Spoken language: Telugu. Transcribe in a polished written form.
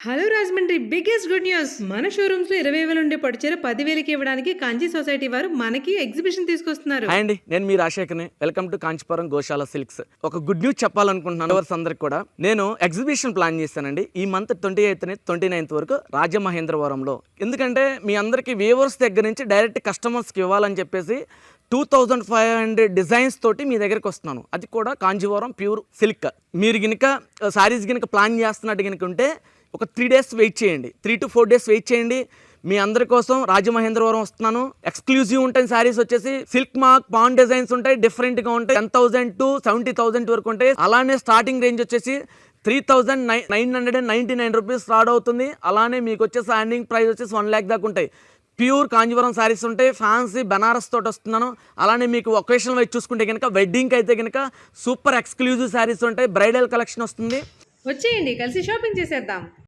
Hello Rajahmundry biggest good news మన షోరూమ్స్ లో 20,000 ఉండే పట్టుచీర 10,000కి ఇవ్వడానికి కాంచీ సొసైటీ వారు మనకి ఎగ్జిబిషన్ తీసుకొస్తున్నారు. హాయ్ అండి, నేను మీ రాజశేఖర్ని. Welcome to Kanchipuram Goshala silks. ఒక గుడ్ న్యూస్ చెప్పాలనుకుంటున్నాను వ్యూవర్స్ అందరికి కూడా. నేను ఎగ్జిబిషన్ ప్లాన్ చేశానండి ఈ మంత్ 28th నుంచి 29th వరకు రాజమహేంద్రవరంలో. ఎందుకంటే మీ అందరికి వ్యూవర్స్ దగ్గర నుంచి డైరెక్ట్ కస్టమర్స్కి ఇవ్వాలని చెప్పేసి 2500 డిజైన్స్ తోటి మీ దగ్గరికి వస్తున్నాను. అది కూడా కాంజీవరం ప్యూర్ సిల్క్. మీరు గినక శారీస్ గినక ప్లాన్ చేస్తున్నట్టు గినక ఉంటే ఒక 3 days వెయిట్ చేయండి, 3 to 4 days వెయిట్ చేయండి. మీ అందరి కోసం రాజమహేంద్రవరం వస్తున్నాను. ఎక్స్క్లూజివ్ ఉంటాయి శారీస్ వచ్చేసి సిల్క్ మార్క్ పాన్ డిజైన్స్ ఉంటాయి, డిఫరెంట్గా ఉంటాయి. 10,000 to 70,000 వరకు ఉంటాయి. అలానే స్టార్టింగ్ రేంజ్ వచ్చేసి 3,999 రూపీస్ స్టార్ట్ అవుతుంది. అలానే మీకు వచ్చే స్టాండింగ్ ప్రైస్ వచ్చేసి 1 lakh దాకా ఉంటాయి. ప్యూర్ కాంజీవరం శారీస్ ఉంటాయి. ఫ్యాన్సీ బనారస్ తోటి వస్తున్నాను. అలానే మీకు ఒకేషన్ వైజ్ చూసుకుంటే కనుక వెడ్డింగ్కి అయితే కనుక సూపర్ ఎక్స్క్లూజివ్ శారీస్ ఉంటాయి. బ్రైడల్ కలెక్షన్ వస్తుంది. వచ్చేయండి, కలిసి షాపింగ్ చేసేద్దాం.